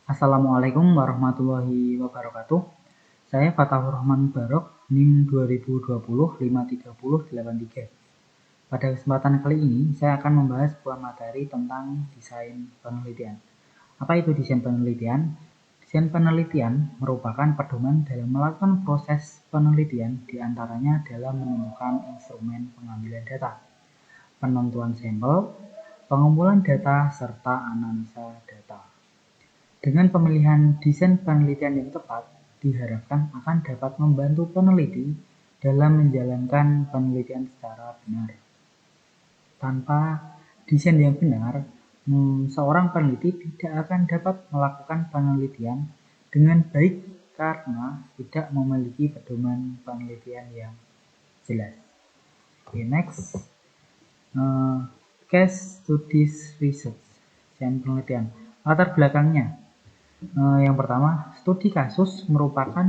Assalamualaikum warahmatullahi wabarakatuh. Saya Fatahur Rahman Barok, NIM 2020-53083. Pada kesempatan kali ini, saya akan membahas sebuah materi tentang desain penelitian. Apa itu desain penelitian? Desain penelitian merupakan pedoman dalam melakukan proses penelitian, diantaranya dalam menemukan instrumen pengambilan data, penentuan sampel, pengumpulan data, serta analisa data. Dengan pemilihan desain penelitian yang tepat, diharapkan akan dapat membantu peneliti dalam menjalankan penelitian secara benar. Tanpa desain yang benar, seorang peneliti tidak akan dapat melakukan penelitian dengan baik karena tidak memiliki pedoman penelitian yang jelas. Okay, next. Case studies research, desain penelitian. Latar belakangnya. Yang pertama, studi kasus merupakan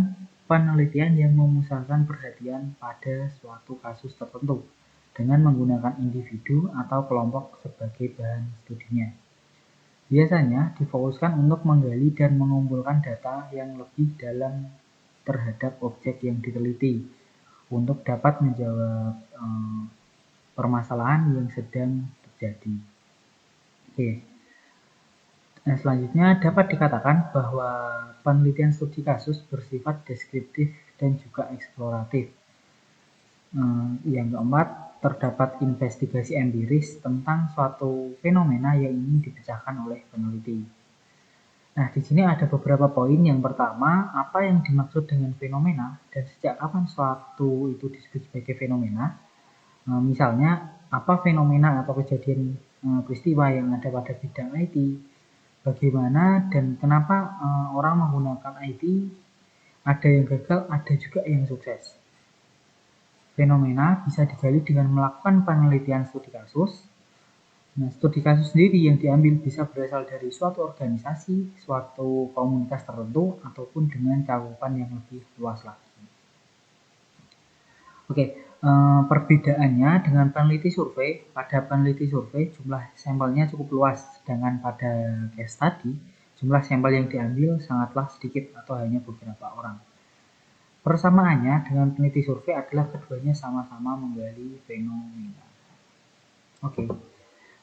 penelitian yang memusatkan perhatian pada suatu kasus tertentu dengan menggunakan individu atau kelompok sebagai bahan studinya. Biasanya difokuskan untuk menggali dan mengumpulkan data yang lebih dalam terhadap objek yang diteliti untuk dapat menjawab permasalahan yang sedang terjadi. Oke. Selanjutnya dapat dikatakan bahwa penelitian studi kasus bersifat deskriptif dan juga eksploratif. Yang keempat, terdapat investigasi empiris tentang suatu fenomena yang ingin dipecahkan oleh peneliti. Nah, di sini ada beberapa poin. Yang pertama, apa yang dimaksud dengan fenomena dan sejak kapan suatu itu disebut sebagai fenomena. Misalnya, apa fenomena atau kejadian peristiwa yang ada pada bidang IT, bagaimana dan kenapa orang menggunakan IT, ada yang gagal, ada juga yang sukses. Fenomena bisa digali dengan melakukan penelitian studi kasus. Nah, studi kasus sendiri yang diambil bisa berasal dari suatu organisasi, suatu komunitas tertentu, ataupun dengan cakupan yang lebih luas lagi. Oke, perbedaannya dengan peneliti survei. Pada peneliti survei jumlah sampelnya cukup luas, sedangkan pada case study jumlah sampel yang diambil sangatlah sedikit atau hanya beberapa orang. Persamaannya dengan peneliti survei adalah keduanya sama-sama menggali fenomena. Oke,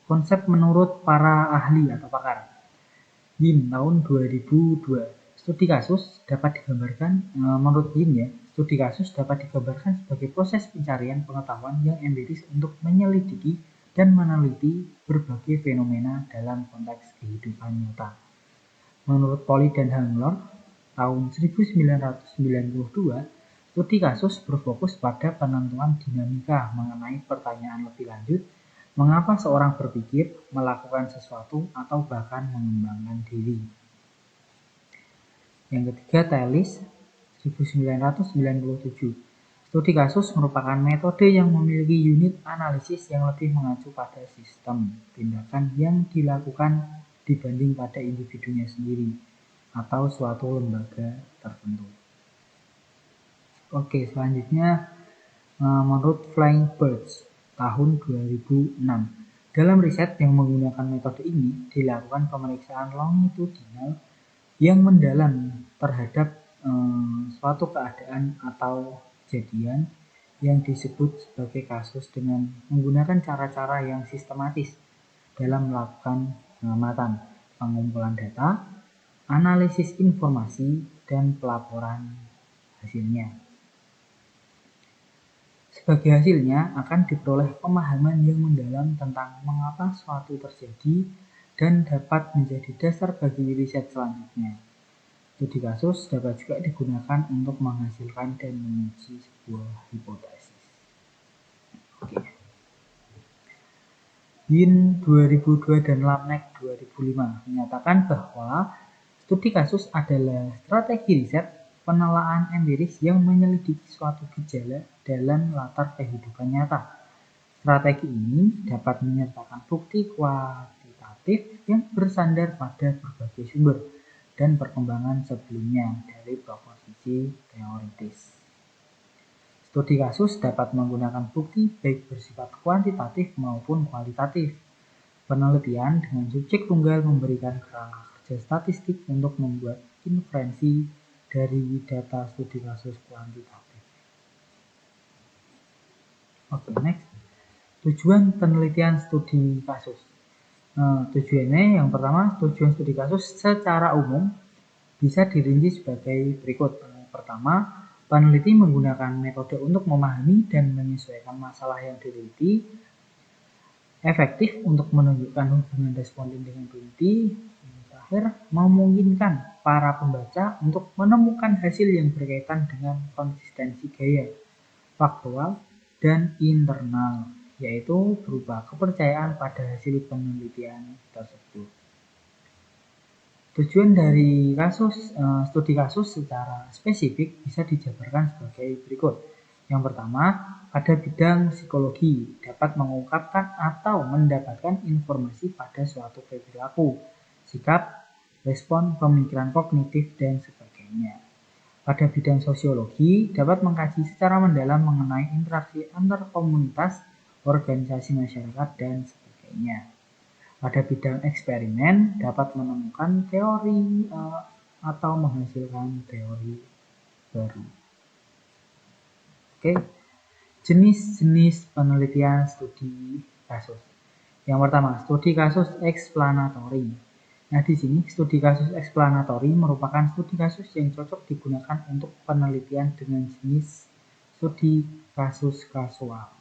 konsep menurut para ahli atau pakar. Yin tahun 2002. Studi kasus dapat digambarkan, menurut Yin ya, studi kasus dapat digambarkan sebagai proses pencarian pengetahuan yang empiris untuk menyelidiki dan meneliti berbagai fenomena dalam konteks kehidupan nyata. Menurut Polly dan Hangler, tahun 1992, studi kasus berfokus pada penentuan dinamika mengenai pertanyaan lebih lanjut, mengapa seorang berpikir, melakukan sesuatu, atau bahkan mengembangkan diri. Yang ketiga, Taylor, 1997. Studi kasus merupakan metode yang memiliki unit analisis yang lebih mengacu pada sistem tindakan yang dilakukan dibanding pada individunya sendiri atau suatu lembaga tertentu. Oke, selanjutnya menurut Flying Birds tahun 2006. Dalam riset yang menggunakan metode ini dilakukan pemeriksaan longitudinal yang mendalam terhadap suatu keadaan atau kejadian yang disebut sebagai kasus dengan menggunakan cara-cara yang sistematis dalam melakukan pengamatan, pengumpulan data, analisis informasi, dan pelaporan hasilnya. Sebagai hasilnya akan diperoleh pemahaman yang mendalam tentang mengapa suatu terjadi dan dapat menjadi dasar bagi riset selanjutnya. Studi kasus dapat juga digunakan untuk menghasilkan dan menguji sebuah hipotesis. Oke. Yin 2002 dan Lamnek 2005 menyatakan bahwa studi kasus adalah strategi riset penelaahan empiris yang menyelidiki suatu gejala dalam latar kehidupan nyata. Strategi ini dapat menyertakan bukti kuantitatif yang bersandar pada berbagai sumber dan perkembangan sebelumnya dari proposisi teoritis. Studi kasus dapat menggunakan bukti baik bersifat kuantitatif maupun kualitatif. Penelitian dengan subjek tunggal memberikan kerangka kerja statistik untuk membuat inferensi dari data studi kasus kuantitatif. Oke, next. Tujuan penelitian studi kasus. Tujuannya yang pertama, tujuan studi kasus secara umum bisa dirinci sebagai berikut. Pertama, peneliti menggunakan metode untuk memahami dan menyesuaikan masalah yang diteliti, efektif untuk menunjukkan hubungan responden dengan peneliti, yang terakhir, memungkinkan para pembaca untuk menemukan hasil yang berkaitan dengan konsistensi gaya, faktual, dan internal, yaitu berupa kepercayaan pada hasil penelitian tersebut. Tujuan dari studi kasus secara spesifik bisa dijabarkan sebagai berikut. Yang pertama, pada bidang psikologi dapat mengungkapkan atau mendapatkan informasi pada suatu perilaku, sikap, respon, pemikiran kognitif, dan sebagainya. Pada bidang sosiologi dapat mengkaji secara mendalam mengenai interaksi antar komunitas, organisasi masyarakat, dan sebagainya. Pada bidang eksperimen dapat menemukan teori atau menghasilkan teori baru. Oke, jenis-jenis penelitian studi kasus. Yang pertama, studi kasus eksplanatori. Nah, di sini studi kasus eksplanatori merupakan studi kasus yang cocok digunakan untuk penelitian dengan jenis studi kasus kasual.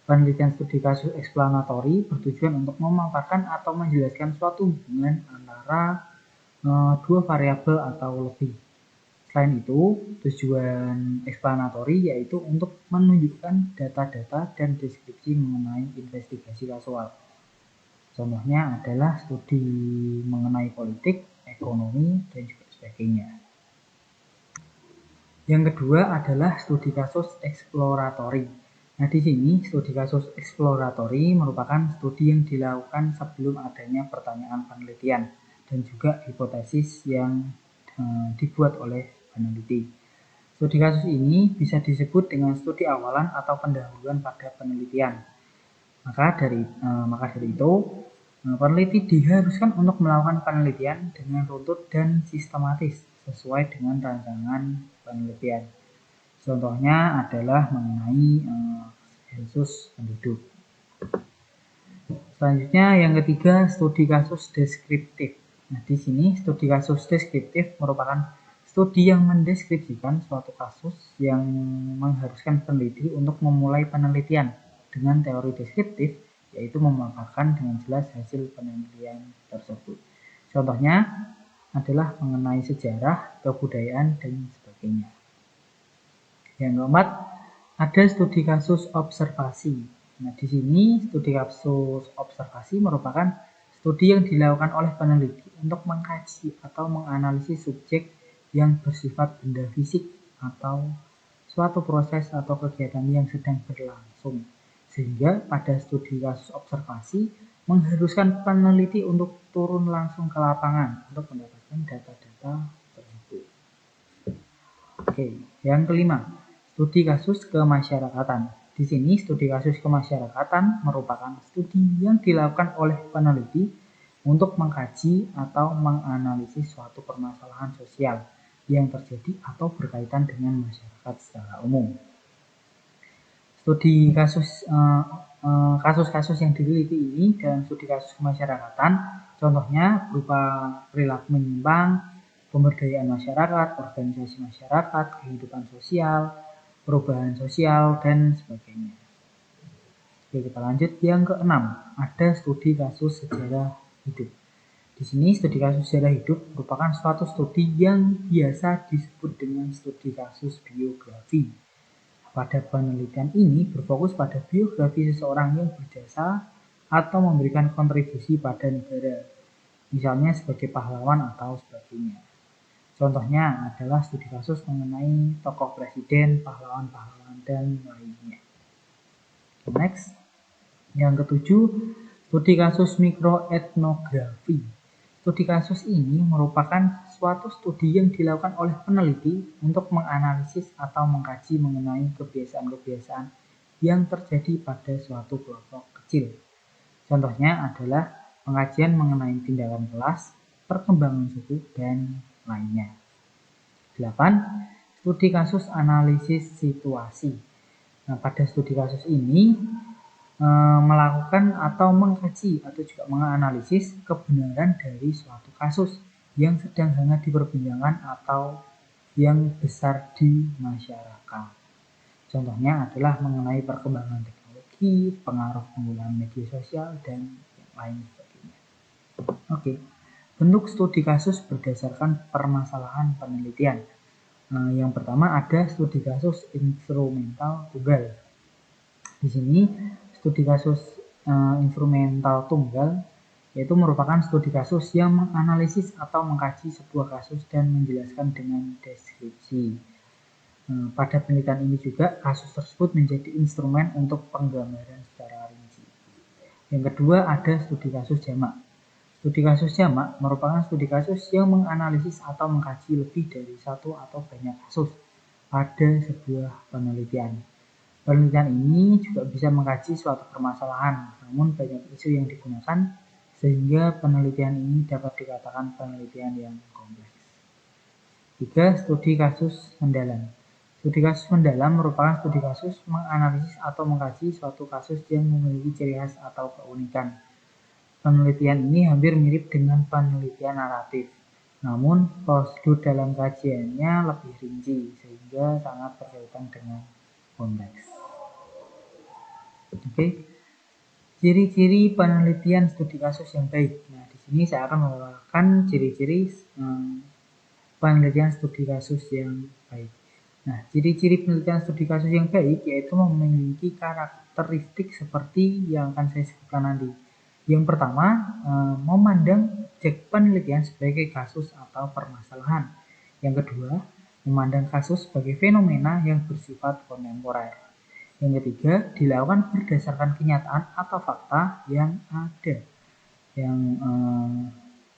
Penelitian studi kasus eksplanatori bertujuan untuk memaparkan atau menjelaskan suatu hubungan antara dua variabel atau lebih. Selain itu, tujuan eksplanatori yaitu untuk menunjukkan data-data dan deskripsi mengenai investigasi kasual. Contohnya adalah studi mengenai politik, ekonomi, dan juga sebagainya. Yang kedua adalah studi kasus eksploratori. Nah, di sini studi kasus eksploratori merupakan studi yang dilakukan sebelum adanya pertanyaan penelitian dan juga hipotesis yang dibuat oleh peneliti. Studi kasus ini bisa disebut dengan studi awalan atau pendahuluan pada penelitian. Maka dari itu, peneliti diharuskan untuk melakukan penelitian dengan runtut dan sistematis sesuai dengan rancangan penelitian. Contohnya adalah mengenai sensus penduduk. Selanjutnya yang ketiga, studi kasus deskriptif. Nah, di sini studi kasus deskriptif merupakan studi yang mendeskripsikan suatu kasus yang mengharuskan peneliti untuk memulai penelitian dengan teori deskriptif, yaitu memaparkan dengan jelas hasil penelitian tersebut. Contohnya adalah mengenai sejarah, kebudayaan, dan sebagainya. Yang keempat, ada studi kasus observasi. Nah, di sini studi kasus observasi merupakan studi yang dilakukan oleh peneliti untuk mengkaji atau menganalisis subjek yang bersifat benda fisik atau suatu proses atau kegiatan yang sedang berlangsung. Sehingga pada studi kasus observasi mengharuskan peneliti untuk turun langsung ke lapangan untuk mendapatkan data-data tersebut. Oke, yang kelima. Studi kasus kemasyarakatan. Di sini studi kasus kemasyarakatan merupakan studi yang dilakukan oleh peneliti untuk mengkaji atau menganalisis suatu permasalahan sosial yang terjadi atau berkaitan dengan masyarakat secara umum. Studi kasus-kasus yang diteliti ini dalam studi kasus kemasyarakatan, contohnya berupa perilaku menyimpang, pemberdayaan masyarakat, organisasi masyarakat, kehidupan sosial, perubahan sosial, dan sebagainya. Oke, kita lanjut yang keenam, ada studi kasus sejarah hidup. Di sini studi kasus sejarah hidup merupakan suatu studi yang biasa disebut dengan studi kasus biografi. Pada penelitian ini berfokus pada biografi seseorang yang berjasa atau memberikan kontribusi pada negara, misalnya sebagai pahlawan atau sebagainya. Contohnya adalah studi kasus mengenai tokoh presiden, pahlawan-pahlawan, dan lainnya. Next, yang ketujuh, studi kasus mikroetnografi. Studi kasus ini merupakan suatu studi yang dilakukan oleh peneliti untuk menganalisis atau mengkaji mengenai kebiasaan-kebiasaan yang terjadi pada suatu kelompok kecil. Contohnya adalah pengkajian mengenai tindakan kelas, perkembangan suku, dan lainnya. 8. Studi kasus analisis situasi. Nah, pada studi kasus ini melakukan atau mengkaji atau juga menganalisis kebenaran dari suatu kasus yang sedang hangat diperbincangkan atau yang besar di masyarakat. Contohnya adalah mengenai perkembangan teknologi, pengaruh penggunaan media sosial, dan yang lain sebagainya. Oke, bentuk studi kasus berdasarkan permasalahan penelitian. Yang pertama ada studi kasus instrumental tunggal. Di sini studi kasus instrumental tunggal yaitu merupakan studi kasus yang menganalisis atau mengkaji sebuah kasus dan menjelaskan dengan deskripsi. Pada penelitian ini juga kasus tersebut menjadi instrumen untuk penggambaran secara rinci. Yang kedua ada studi kasus jamak. Studi kasus jamak merupakan studi kasus yang menganalisis atau mengkaji lebih dari satu atau banyak kasus pada sebuah penelitian. Penelitian ini juga bisa mengkaji suatu permasalahan, namun banyak isu yang digunakan sehingga penelitian ini dapat dikatakan penelitian yang kompleks. 3. Studi kasus mendalam. Studi kasus mendalam merupakan studi kasus menganalisis atau mengkaji suatu kasus yang memiliki ciri khas atau keunikan. Penelitian ini hampir mirip dengan penelitian naratif, namun prosedur dalam kajiannya lebih rinci sehingga sangat berkaitan dengan konteks. Oke, ciri-ciri penelitian studi kasus yang baik. Nah, di sini saya akan membawakan ciri-ciri penelitian studi kasus yang baik. Nah, ciri-ciri penelitian studi kasus yang baik yaitu memiliki karakteristik seperti yang akan saya sebutkan nanti. Yang pertama, memandang objek penelitian sebagai kasus atau permasalahan. Yang kedua, memandang kasus sebagai fenomena yang bersifat kontemporer. Yang ketiga, dilakukan berdasarkan kenyataan atau fakta yang ada. Yang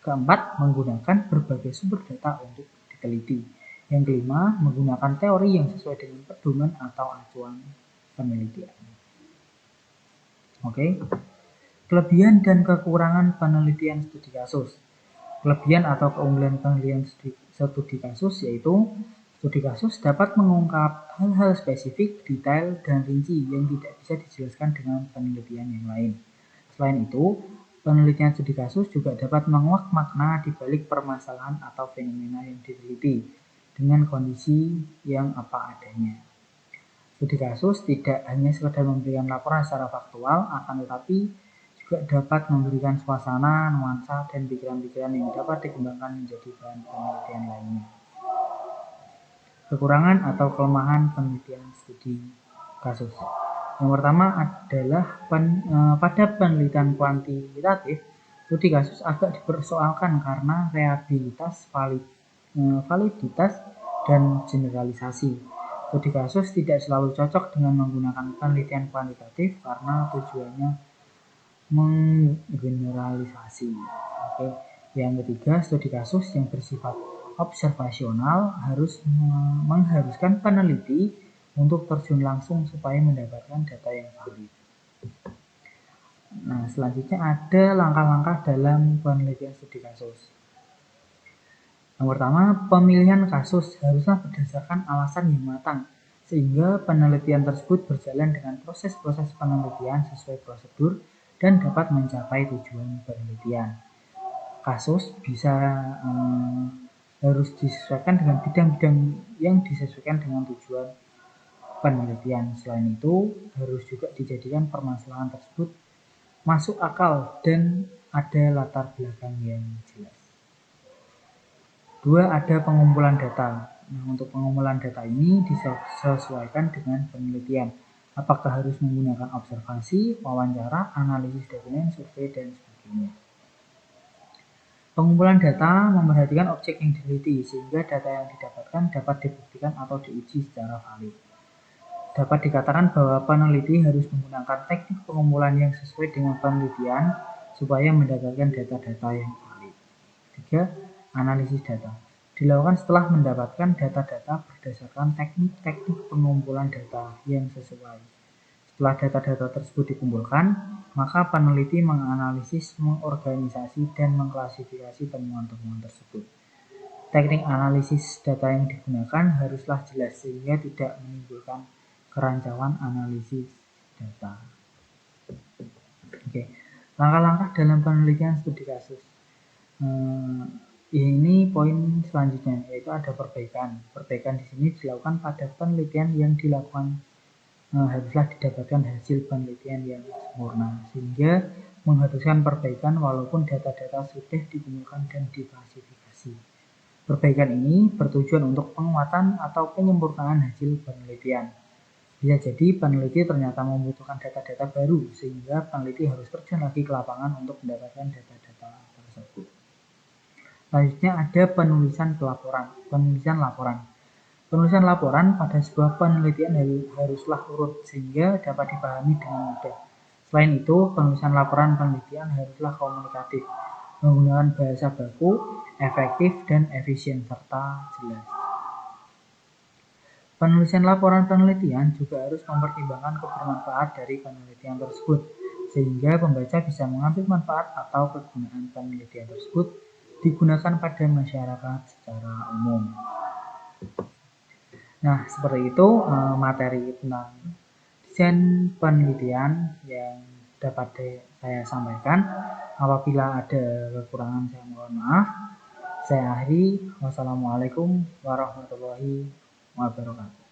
keempat, menggunakan berbagai sumber data untuk diteliti. Yang kelima, menggunakan teori yang sesuai dengan pedoman atau acuan penelitian. Oke. Kelebihan dan kekurangan penelitian studi kasus. Kelebihan atau keunggulan penelitian studi kasus yaitu studi kasus dapat mengungkap hal-hal spesifik, detail, dan rinci yang tidak bisa dijelaskan dengan penelitian yang lain. Selain itu, penelitian studi kasus juga dapat menguak makna di balik permasalahan atau fenomena yang diteliti dengan kondisi yang apa adanya. Studi kasus tidak hanya sekedar memberikan laporan secara faktual, akan tetapi juga dapat memberikan suasana, nuansa, dan pikiran-pikiran yang dapat dikembangkan menjadi bahan penelitian lainnya. Kekurangan atau kelemahan penelitian studi kasus. Yang pertama adalah pada penelitian kuantitatif, studi kasus agak dipersoalkan karena reliabilitas, validitas, dan generalisasi. Studi kasus tidak selalu cocok dengan menggunakan penelitian kuantitatif karena tujuannya menggeneralisasi. Oke. Yang ketiga, studi kasus yang bersifat observasional mengharuskan peneliti untuk terjun langsung supaya mendapatkan data yang valid. Nah, selanjutnya ada langkah-langkah dalam penelitian studi kasus. Yang pertama, pemilihan kasus haruslah berdasarkan alasan yang matang, sehingga penelitian tersebut berjalan dengan proses-proses penelitian sesuai prosedur dan dapat mencapai tujuan penelitian. Kasus bisa harus disesuaikan dengan bidang-bidang yang disesuaikan dengan tujuan penelitian. Selain itu, harus juga dijadikan permasalahan tersebut masuk akal dan ada latar belakang yang jelas. 2. Ada pengumpulan data. Nah, untuk pengumpulan data ini disesuaikan dengan penelitian. Apakah harus menggunakan observasi, wawancara, analisis dokumen, survei, dan sebagainya. Pengumpulan data memperhatikan objek yang diteliti, sehingga data yang didapatkan dapat dibuktikan atau diuji secara valid. Dapat dikatakan bahwa peneliti harus menggunakan teknik pengumpulan yang sesuai dengan penelitian, supaya mendapatkan data-data yang valid. 3. Analisis data. Dilakukan setelah mendapatkan data-data berdasarkan teknik-teknik pengumpulan data yang sesuai. Setelah data-data tersebut dikumpulkan, maka peneliti menganalisis, mengorganisasi, dan mengklasifikasi temuan-temuan tersebut. Teknik analisis data yang digunakan haruslah jelas sehingga tidak menimbulkan kerancauan analisis data. Oke, langkah-langkah dalam penelitian studi kasus. Ini poin selanjutnya, yaitu ada perbaikan. Perbaikan di sini dilakukan pada penelitian yang dilakukan haruslah didapatkan hasil penelitian yang sempurna, sehingga mengharuskan perbaikan walaupun data-data sudah dikumpulkan dan diklasifikasi. Perbaikan ini bertujuan untuk penguatan atau penyempurnaan hasil penelitian. Bisa jadi peneliti ternyata membutuhkan data-data baru, sehingga peneliti harus terjun lagi ke lapangan untuk mendapatkan data-data tersebut. Selanjutnya ada penulisan laporan. Penulisan laporan pada sebuah penelitian haruslah urut sehingga dapat dipahami dengan mudah. Selain itu, penulisan laporan penelitian haruslah komunikatif, menggunakan bahasa baku, efektif, dan efisien, serta jelas. Penulisan laporan penelitian juga harus mempertimbangkan kebermanfaat dari penelitian tersebut, sehingga pembaca bisa mengambil manfaat atau kegunaan penelitian tersebut digunakan pada masyarakat secara umum. Nah, seperti itu materi tentang desain penelitian yang dapat saya sampaikan. Apabila ada kekurangan, saya mohon maaf. Saya akhiri. Wassalamualaikum warahmatullahi wabarakatuh.